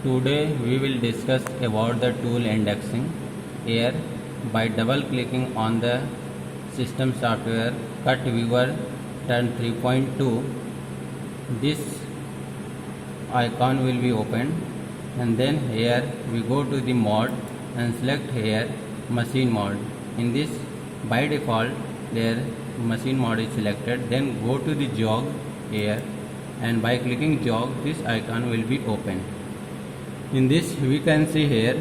Today we will discuss about the tool indexing. Here, by double clicking on the system software cut viewer turn 3.2, this icon will be opened, and then here we go to the mode and select here machine mode. In this, by default there machine mode is selected. Then go to the jog here, and by clicking jog this icon will be opened. In this we can see here,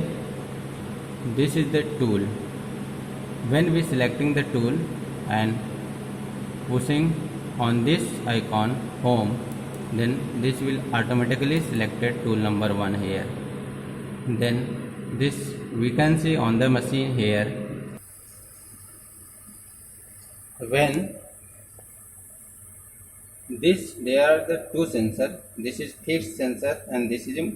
this is the tool. When we selecting the tool and pushing on this icon home, then this will automatically selected tool number 1 here. Then this we can see on the machine here. When this, there are the two sensor. This is fixed sensor and this is a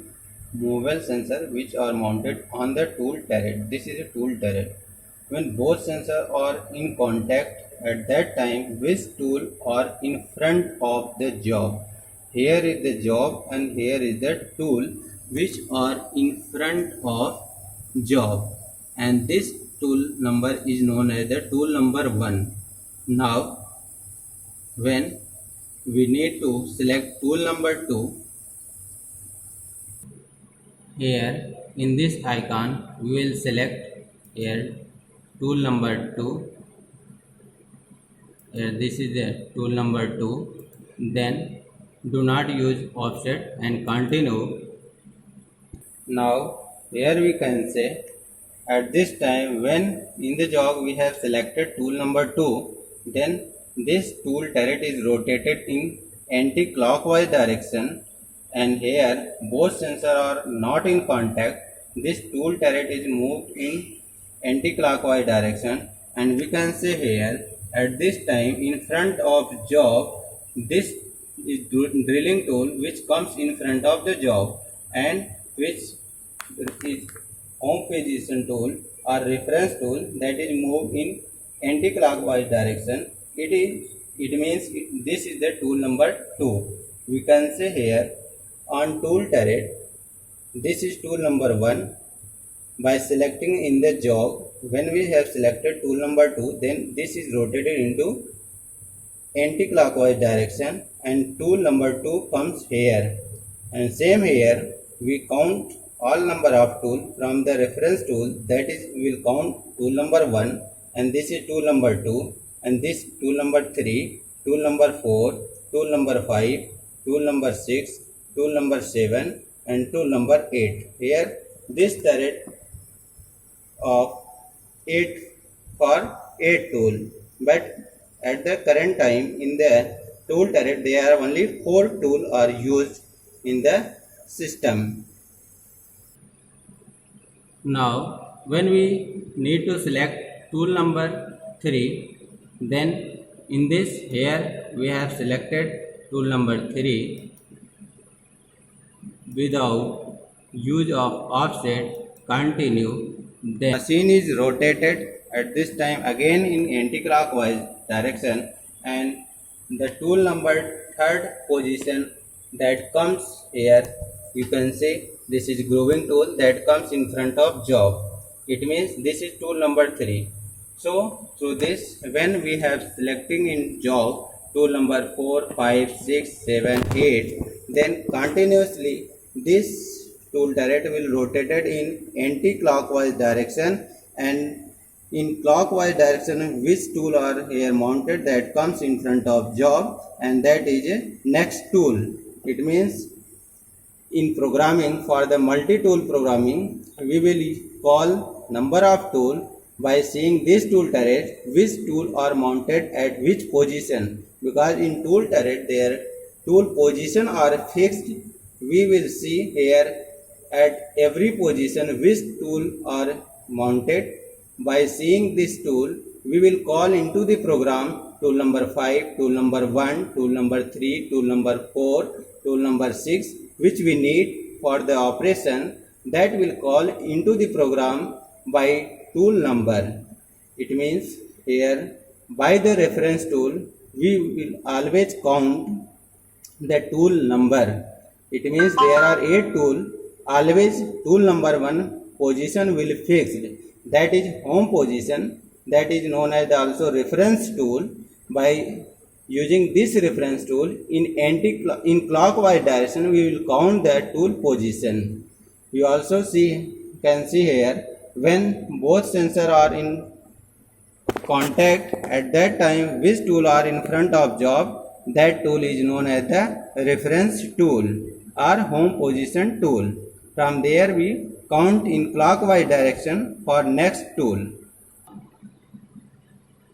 movable sensor which are mounted on the tool turret. This is a tool turret. When both sensors are in contact, at that time which tool are in front of the job. Here is the job and here is the tool which are in front of job, and this tool number is known as the tool number 1. Now when we need to select tool number 2, here in this icon we will select here tool number 2. Here this is the tool number 2. Then do not use offset and continue. Now here we can say, at this time when in the jog we have selected tool number 2, then this tool turret is rotated in anti-clockwise direction, and here both sensors are not in contact. This tool turret is moved in anti-clockwise direction, and we can say here, at this time in front of job, this is drilling tool which comes in front of the job, and which is home position tool or reference tool that is moved in anti-clockwise direction. It means this is the tool number 2. We can say here on tool turret, this is tool number 1. By selecting in the jog, when we have selected tool number 2, then this is rotated into anti-clockwise direction and tool number 2 comes here. And same here, we count all number of tool from the reference tool, that is we will count tool number 1, and this is tool number 2, and this tool number 3, tool number 4, tool number 5, tool number 6, tool number 7 and tool number 8. Here this turret of 8 for 8 tool, but at the current time in the tool turret there are only 4 tool are used in the system. Now when we need to select tool number 3, then in this here we have selected tool number 3 without use of offset, continue. The machine is rotated at this time again in anti-clockwise direction, and the tool number 3rd position that comes here, you can say this is grooving tool that comes in front of job. It means this is tool number 3. So through this, when we have selecting in job tool number 4, 5, 6, 7, 8, then continuously this tool turret will rotated in anti-clockwise direction, and in clockwise direction which tool are here mounted that comes in front of job, and that is a next tool. It means in programming, for the multi-tool programming, we will call number of tool by seeing this tool turret which tool are mounted at which position, because in tool turret their tool position are fixed. We will see here at every position which tool are mounted. By seeing this tool, we will call into the program tool number 5, tool number 1, tool number 3, tool number 4, tool number 6, which we need for the operation, that will call into the program by tool number. It means here by the reference tool we will always count the tool number. It means there are 8 tools always tool number 1 position will fixed, that is home position, that is known as also reference tool. By using this reference tool in clockwise direction, we will count the tool position. We also can see here when both sensors are in contact, at that time which tool are in front of job, that tool is known as the reference tool or home position tool. From there we count in clockwise direction for next tool.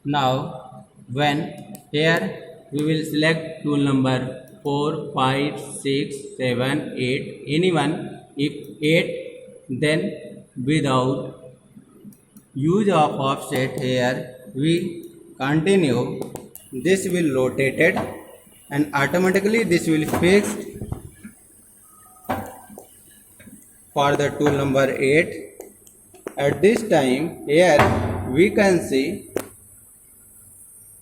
Now when here we will select tool number 4, 5, 6, 7, 8, anyone. If 8, then without use of offset, here we continue, this will rotated and automatically this will fixed for the tool number 8. At this time here we can see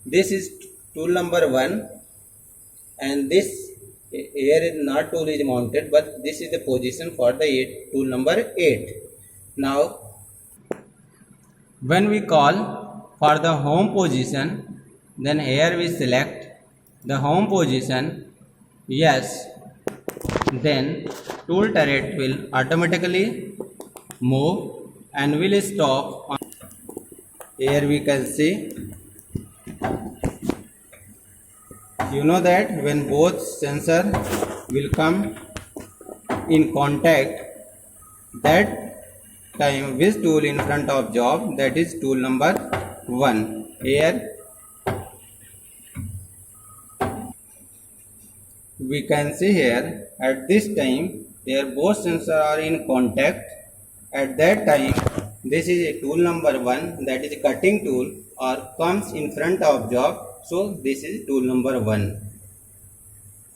this is tool number 1 and this here is not tool is mounted, but this is the position for the tool number 8. Now when we call for the home position, then here we select the home position, yes, then tool turret will automatically move and will stop. Here we can see, you know that when both sensor will come in contact, that time which tool in front of job, that is tool number 1. Here we can see here at this time here both sensors are in contact. At that time this is a tool number 1, that is a cutting tool or comes in front of job, so this is tool number 1.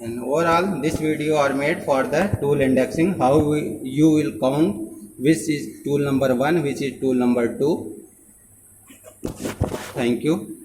And overall this video are made for the tool indexing, how you will count which is tool number 1, which is tool number 2. Thank you.